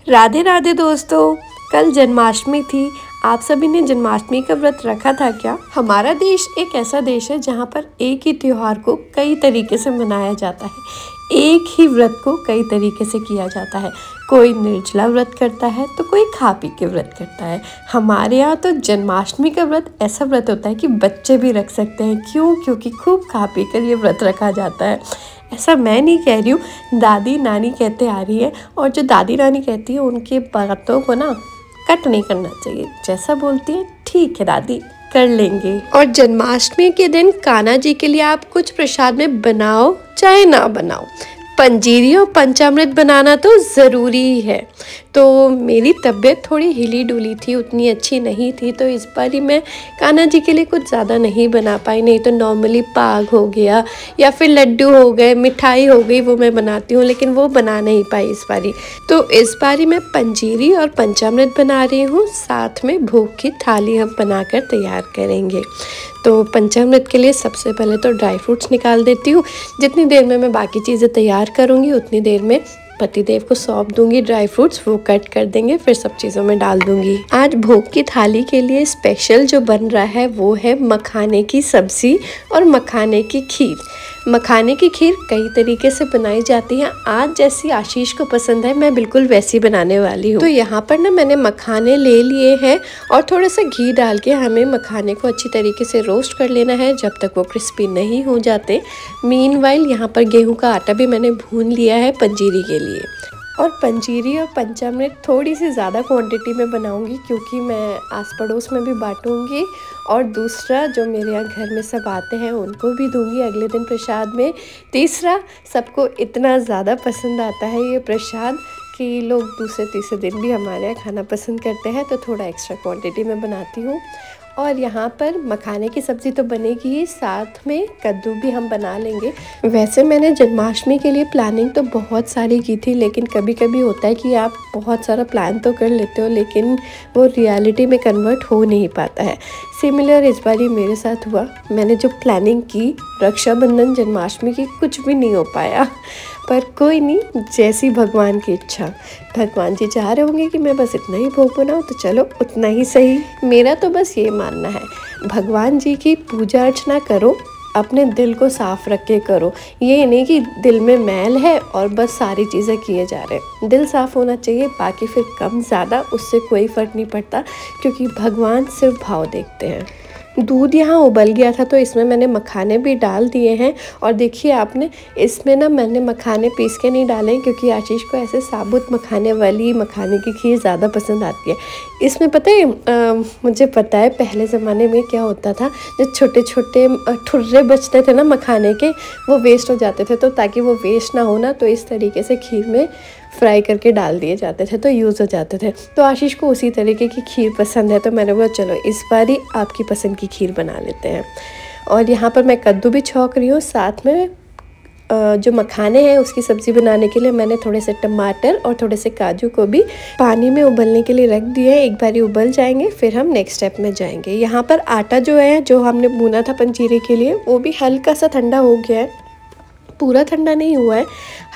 राधे राधे दोस्तों, कल जन्माष्टमी थी। आप सभी ने जन्माष्टमी का व्रत रखा था क्या? हमारा देश एक ऐसा देश है जहाँ पर एक ही त्योहार को कई तरीके से मनाया जाता है। एक ही व्रत को कई तरीके से किया जाता है। कोई निर्जला व्रत करता है तो कोई खा पी के व्रत करता है। हमारे यहाँ तो जन्माष्टमी का व्रत ऐसा व्रत होता है कि बच्चे भी रख सकते हैं। क्यों? क्योंकि खूब खा पी कर ये व्रत रखा जाता है। ऐसा मैं नहीं कह रही हूँ, दादी नानी कहते आ रही है, और जो दादी नानी कहती है उनकी बातों को ना कट नहीं करना चाहिए। जैसा बोलती है ठीक है दादी, कर लेंगे। और जन्माष्टमी के दिन कान्हा जी के लिए आप कुछ प्रसाद में बनाओ चाहे ना बनाओ, पंजीरी और पंचामृत बनाना तो ज़रूरी है। तो मेरी तबीयत थोड़ी हिली डुली थी, उतनी अच्छी नहीं थी, तो इस बार ही मैं कान्हा जी के लिए कुछ ज़्यादा नहीं बना पाई। नहीं तो नॉर्मली पाग हो गया या फिर लड्डू हो गए, मिठाई हो गई, वो मैं बनाती हूँ, लेकिन वो बना नहीं पाई इस बारी। तो इस बारी मैं पंजीरी और पंचामृत बना रही हूँ, साथ में भोग की थाली हम बनाकर तैयार करेंगे। तो पंचामृत के लिए सबसे पहले तो ड्राई फ्रूट्स निकाल देती हूँ। जितनी देर में मैं बाकी चीज़ें तैयार करूँगी उतनी देर में पतिदेव को सौंप दूंगी ड्राई फ्रूट्स, वो कट कर देंगे, फिर सब चीज़ों में डाल दूंगी। आज भोग की थाली के लिए स्पेशल जो बन रहा है वो है मखाने की सब्ज़ी और मखाने की खीर। मखाने की खीर कई तरीके से बनाई जाती है। आज जैसी आशीष को पसंद है मैं बिल्कुल वैसी बनाने वाली हूँ। तो यहाँ पर ना मैंने मखाने ले लिए हैं और थोड़ा सा घी डाल के हमें मखाने को अच्छी तरीके से रोस्ट कर लेना है जब तक वो क्रिस्पी नहीं हो जाते। मीनवाइल यहाँ पर गेहूं का आटा भी मैंने भून लिया है पंजीरी के लिए। और पंजीरी और पंचामृत थोड़ी सी ज़्यादा क्वांटिटी में बनाऊंगी क्योंकि मैं आस पड़ोस में भी बांटूंगी, और दूसरा जो मेरे यहाँ घर में सब आते हैं उनको भी दूंगी अगले दिन प्रसाद में। तीसरा, सबको इतना ज़्यादा पसंद आता है ये प्रसाद कि लोग दूसरे तीसरे दिन भी हमारे यहाँ खाना पसंद करते हैं, तो थोड़ा एक्स्ट्रा क्वांटिटी में बनाती हूँ। और यहाँ पर मखाने की सब्ज़ी तो बनेगी ही, साथ में कद्दू भी हम बना लेंगे। वैसे मैंने जन्माष्टमी के लिए प्लानिंग तो बहुत सारी की थी, लेकिन कभी कभी होता है कि आप बहुत सारा प्लान तो कर लेते हो लेकिन वो रियलिटी में कन्वर्ट हो नहीं पाता है। सिमिलर इस बार ही मेरे साथ हुआ। मैंने जो प्लानिंग की रक्षाबंधन जन्माष्टमी की, कुछ भी नहीं हो पाया, पर कोई नहीं, जैसी भगवान की इच्छा। भगवान जी चाह रहे होंगे कि मैं बस इतना ही भोग बनाऊँ तो चलो उतना ही सही। मेरा तो बस ये मानना है, भगवान जी की पूजा अर्चना करो, अपने दिल को साफ रख के करो। ये नहीं कि दिल में मैल है और बस सारी चीज़ें किए जा रहे हैं। दिल साफ होना चाहिए, बाकी फिर कम ज़्यादा उससे कोई फ़र्क नहीं पड़ता, क्योंकि भगवान सिर्फ भाव देखते हैं। दूध यहाँ उबल गया था तो इसमें मैंने मखाने भी डाल दिए हैं। और देखिए आपने, इसमें ना मैंने मखाने पीस के नहीं डाले क्योंकि आशीष को ऐसे साबुत मखाने वाली मखाने की खीर ज़्यादा पसंद आती है। इसमें पता है मुझे पता है पहले ज़माने में क्या होता था, जो छोटे छोटे ठुर्रे बचते थे ना मखाने के, वो वेस्ट हो जाते थे। तो ताकि वो वेस्ट ना हो ना, तो इस तरीके से खीर में फ्राई करके डाल दिए जाते थे तो यूज़ हो जाते थे। तो आशीष को उसी तरीके की खीर पसंद है, तो मैंने बोला चलो इस बार ही आपकी पसंद की खीर बना लेते हैं। और यहाँ पर मैं कद्दू भी छौंक रही हूँ, साथ में जो मखाने हैं उसकी सब्ज़ी बनाने के लिए मैंने थोड़े से टमाटर और थोड़े से काजू को भी पानी में उबलने के लिए रख दिया है। एक बार उबल जाएंगे फिर हम नेक्स्ट स्टेप में जाएंगे। यहाँ पर आटा जो है, जो हमने भुना था पंजीरी के लिए, वो भी हल्का सा ठंडा हो गया है, पूरा ठंडा नहीं हुआ है,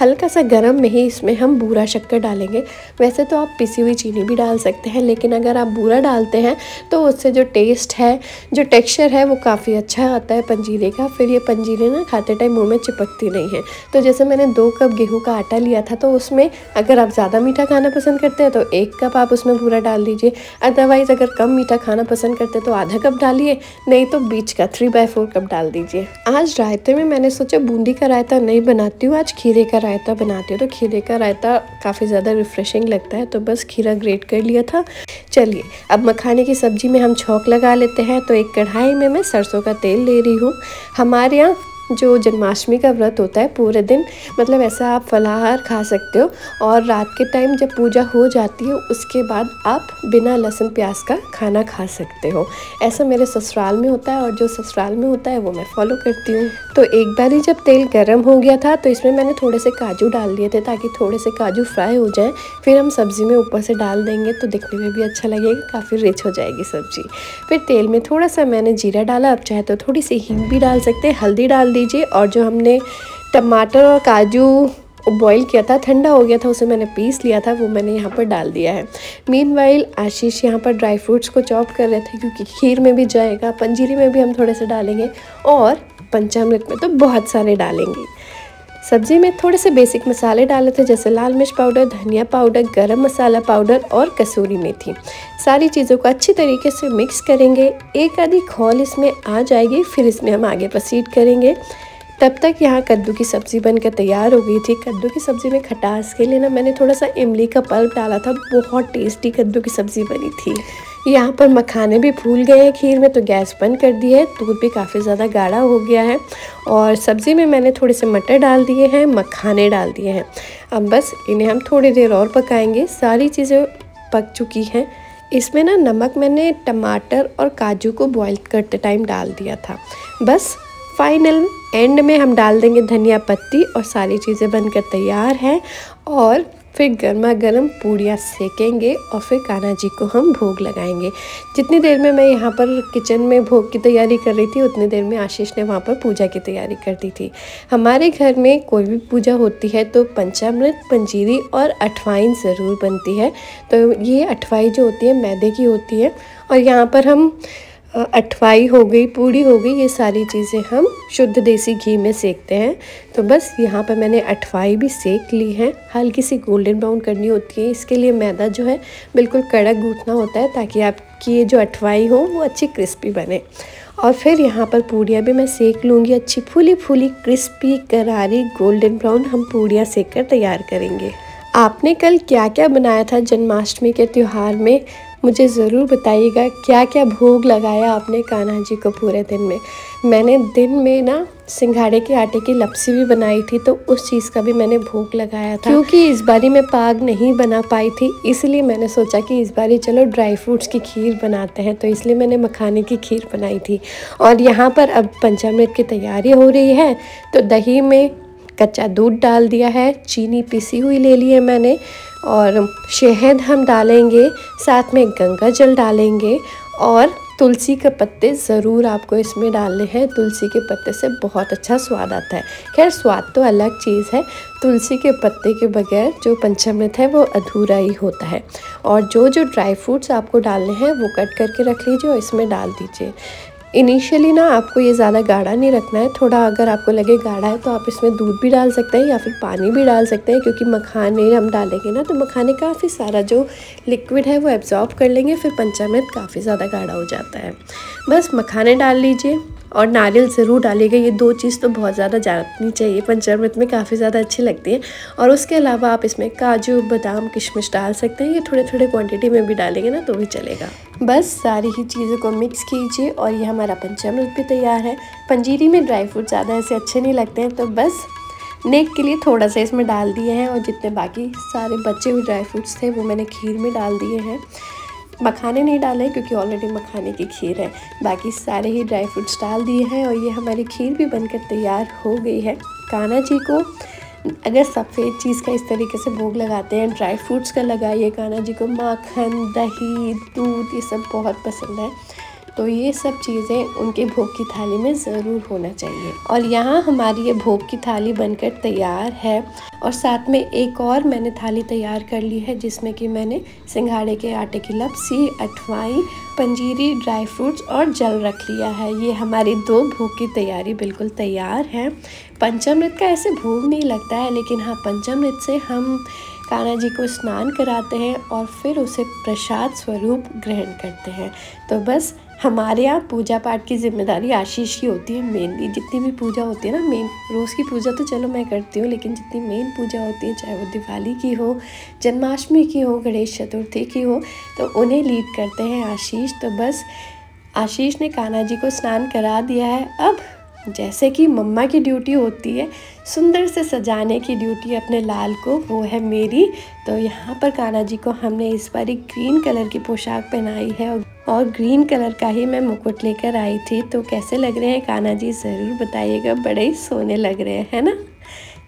हल्का सा गर्म में ही इसमें हम बूरा शक्कर डालेंगे। वैसे तो आप पिसी हुई चीनी भी डाल सकते हैं, लेकिन अगर आप बूरा डालते हैं तो उससे जो टेस्ट है, जो टेक्सचर है, वो काफ़ी अच्छा आता है पंजीरे का। फिर ये पंजीरे ना खाते टाइम मुंह में चिपकती नहीं है। तो जैसे मैंने 2 कप गेहूं का आटा लिया था, तो उसमें अगर आप ज़्यादा मीठा खाना पसंद करते हैं तो 1 कप आप उसमें बूरा डाल दीजिए। अदरवाइज़ अगर कम मीठा खाना पसंद करते हैं तो आधा कप डालिए, नहीं तो बीच का 3/4 कप डाल दीजिए। आज रायते में मैंने सोचा बूंदी का रायता नहीं बनाती हूँ, आज खीरे का रायता बनाती हूँ। तो खीरे का रायता काफ़ी ज़्यादा रिफ्रेशिंग लगता है, तो बस खीरा ग्रेट कर लिया था। चलिए अब मखाने की सब्ज़ी में हम छौंक लगा लेते हैं। तो एक कढ़ाई में मैं सरसों का तेल ले रही हूँ। हमारे यहाँ जो जन्माष्टमी का व्रत होता है पूरे दिन, मतलब ऐसा आप फलाहार खा सकते हो, और रात के टाइम जब पूजा हो जाती है उसके बाद आप बिना लहसुन प्याज का खाना खा सकते हो। ऐसा मेरे ससुराल में होता है, और जो ससुराल में होता है वो मैं फॉलो करती हूँ। तो एक बार ही जब तेल गर्म हो गया था तो इसमें मैंने थोड़े से काजू डाल दिए थे ताकि थोड़े से काजू फ्राई हो जाएँ। फिर हम सब्ज़ी में ऊपर से डाल देंगे तो दिखने में भी अच्छा लगेगा, काफ़ी रिच हो जाएगी सब्ज़ी। फिर तेल में थोड़ा सा मैंने जीरा डाला, अब चाहे तो थोड़ी सी हींग भी डाल सकते हैं, हल्दी डाल दीजिए। और जो हमने टमाटर और काजू बॉईल किया था, ठंडा हो गया था, उसे मैंने पीस लिया था, वो मैंने यहाँ पर डाल दिया है। मीनवाइल आशीष यहाँ पर ड्राई फ्रूट्स को चॉप कर रहे थे, क्योंकि खीर में भी जाएगा, पंजीरी में भी हम थोड़े से डालेंगे और पंचामृत में तो बहुत सारे डालेंगे। सब्ज़ी में थोड़े से बेसिक मसाले डाले थे, जैसे लाल मिर्च पाउडर, धनिया पाउडर, गरम मसाला पाउडर और कसूरी मेथी। सारी चीज़ों को अच्छी तरीके से मिक्स करेंगे। एक आधी खौल इसमें आ जाएगी, फिर इसमें हम आगे प्रोसीड करेंगे। तब तक यहाँ कद्दू की सब्ज़ी बनकर तैयार हो गई थी। कद्दू की सब्ज़ी में खटास के लिए ना मैंने थोड़ा सा इमली का पल्प डाला था, बहुत टेस्टी कद्दू की सब्ज़ी बनी थी। यहाँ पर मखाने भी फूल गए हैं खीर में, तो गैस बंद कर दी है। दूध भी काफ़ी ज़्यादा गाढ़ा हो गया है और सब्ज़ी में मैंने थोड़े से मटर डाल दिए हैं, मखाने डाल दिए हैं। अब बस इन्हें हम थोड़ी देर और पकाएंगे। सारी चीज़ें पक चुकी हैं। इसमें ना नमक मैंने टमाटर और काजू को बॉईल करते टाइम डाल दिया था। बस फाइनल एंड में हम डाल देंगे धनिया पत्ती और सारी चीज़ें बनकर तैयार हैं। और फिर गर्मा गर्म पूड़ियाँ सेकेंगे और फिर कान्हा जी को हम भोग लगाएंगे। जितनी देर में मैं यहाँ पर किचन में भोग की तैयारी कर रही थी, उतनी देर में आशीष ने वहाँ पर पूजा की तैयारी कर दी थी। हमारे घर में कोई भी पूजा होती है तो पंचामृत, पंजीरी और अठवाइन ज़रूर बनती है। तो ये अठवाई जो होती है मैदे की होती है, और यहाँ पर हम अठवाई हो गई, पूड़ी हो गई, ये सारी चीज़ें हम शुद्ध देसी घी में सेकते हैं। तो बस यहाँ पर मैंने अठवाई भी सेक ली है। हल्की सी गोल्डन ब्राउन करनी होती है, इसके लिए मैदा जो है बिल्कुल कड़क गूँथना होता है, ताकि आपकी ये जो अठवाई हो वो अच्छी क्रिस्पी बने। और फिर यहाँ पर पूड़ियाँ भी मैं सेक लूँगी, अच्छी फूली फूली क्रिस्पी करारी गोल्डन ब्राउन हम पूड़ियाँ सेक कर तैयार करेंगे। आपने कल क्या क्या बनाया था जन्माष्टमी के त्यौहार में, मुझे ज़रूर बताइएगा। क्या क्या भोग लगाया आपने कान्हा जी को पूरे दिन में। मैंने दिन में ना सिंघाड़े के आटे की लपसी भी बनाई थी, तो उस चीज़ का भी मैंने भोग लगाया था। क्योंकि इस बारी मैं पाग नहीं बना पाई थी, इसलिए मैंने सोचा कि इस बारी चलो ड्राई फ्रूट्स की खीर बनाते हैं, तो इसलिए मैंने मखाने की खीर बनाई थी। और यहाँ पर अब पंचामृत की तैयारी हो रही है, तो दही में कच्चा दूध डाल दिया है, चीनी पिसी हुई ले ली है मैंने, और शहद हम डालेंगे, साथ में गंगा जल डालेंगे और तुलसी के पत्ते ज़रूर आपको इसमें डालने हैं। तुलसी के पत्ते से बहुत अच्छा स्वाद आता है। खैर स्वाद तो अलग चीज़ है, तुलसी के पत्ते के बगैर जो पंचामृत है वो अधूरा ही होता है। और जो जो ड्राई फ्रूट्स आपको डालने हैं वो कट करके रख लीजिए और इसमें डाल दीजिए। इनिशियली ना आपको ये ज़्यादा गाढ़ा नहीं रखना है, थोड़ा अगर आपको लगे गाढ़ा है तो आप इसमें दूध भी डाल सकते हैं या फिर पानी भी डाल सकते हैं, क्योंकि मखाने हम डालेंगे ना तो मखाने काफ़ी सारा जो लिक्विड है वो एब्जॉर्ब कर लेंगे, फिर पंचामृत काफ़ी ज़्यादा गाढ़ा हो जाता है। बस मखाने डाल लीजिए और नारियल ज़रूर डालिएगा, ये दो चीज़ तो बहुत ज़्यादा जानी चाहिए, पंचामृत में काफ़ी ज़्यादा अच्छी लगती है। और उसके अलावा आप इसमें काजू, बादाम, किशमिश डाल सकते हैं, ये थोड़े थोड़े क्वांटिटी में भी डालेंगे ना तो भी चलेगा। बस सारी ही चीज़ों को मिक्स कीजिए और ये हमारा पंचामृत भी तैयार है। पंजीरी में ड्राई फ्रूट ज़्यादा ऐसे अच्छे नहीं लगते हैं, तो बस नेक के लिए थोड़ा सा इसमें डाल दिए हैं, और जितने बाकी सारे बचे हुए ड्राई फ्रूट्स थे वो मैंने खीर में डाल दिए हैं। मखाने नहीं डाले क्योंकि ऑलरेडी मखाने की खीर है, बाकी सारे ही ड्राई फ्रूट्स डाल दिए हैं और ये हमारी खीर भी बनकर तैयार हो गई है। कान्हा जी को अगर सफ़ेद चीज़ का इस तरीके से भोग लगाते हैं, ड्राई फ्रूट्स का लगाइए। कान्हा जी को माखन, दही, दूध ये सब बहुत पसंद है, तो ये सब चीज़ें उनके भोग की थाली में ज़रूर होना चाहिए। और यहाँ हमारी ये भोग की थाली बनकर तैयार है, और साथ में एक और मैंने थाली तैयार कर ली है, जिसमें कि मैंने सिंघाड़े के आटे की लपसी, अठवाई, पंजीरी, ड्राई फ्रूट्स और जल रख लिया है। ये हमारी दो भोग की तैयारी बिल्कुल तैयार है। पंचामृत का ऐसे भोग नहीं लगता है, लेकिन हाँ पंचामृत से हम कान्हा जी को स्नान कराते हैं और फिर उसे प्रसाद स्वरूप ग्रहण करते हैं। तो बस हमारे यहाँ पूजा पाठ की जिम्मेदारी आशीष की होती है मेनली। जितनी भी पूजा होती है ना, मेन रोज़ की पूजा तो चलो मैं करती हूँ, लेकिन जितनी मेन पूजा होती है, चाहे वो दिवाली की हो, जन्माष्टमी की हो, गणेश चतुर्थी की हो, तो उन्हें लीड करते हैं आशीष। तो बस आशीष ने कान्हा जी को स्नान करा दिया है। अब जैसे कि मम्मा की ड्यूटी होती है सुंदर से सजाने की ड्यूटी अपने लाल को, वो है मेरी। तो यहाँ पर कान्हा जी को हमने इस बार ग्रीन कलर की पोशाक पहनाई है और ग्रीन कलर का ही मैं मुकुट लेकर आई थी। तो कैसे लग रहे हैं कान्हा जी ज़रूर बताइएगा, बड़े ही सोने लग रहे हैं, है ना।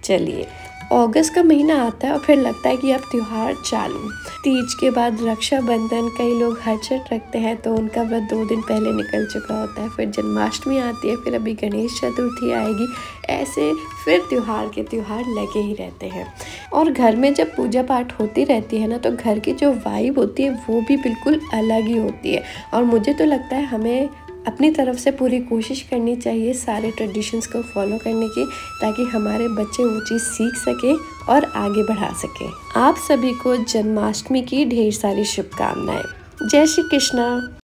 चलिए अगस्त का महीना आता है और फिर लगता है कि अब त्योहार चालू। तीज के बाद रक्षाबंधन, कई लोग हर छठ रखते हैं तो उनका व्रत 2 दिन पहले निकल चुका होता है। फिर जन्माष्टमी आती है, फिर अभी गणेश चतुर्थी आएगी। ऐसे फिर त्योहार के त्योहार लगे ही रहते हैं। और घर में जब पूजा पाठ होती रहती है ना, तो घर की जो वाइब होती है वो भी बिल्कुल अलग ही होती है। और मुझे तो लगता है हमें अपनी तरफ से पूरी कोशिश करनी चाहिए सारे ट्रेडिशंस को फॉलो करने की, ताकि हमारे बच्चे वो चीज़ सीख सकें और आगे बढ़ा सकें। आप सभी को जन्माष्टमी की ढेर सारी शुभकामनाएं। जय श्री कृष्णा।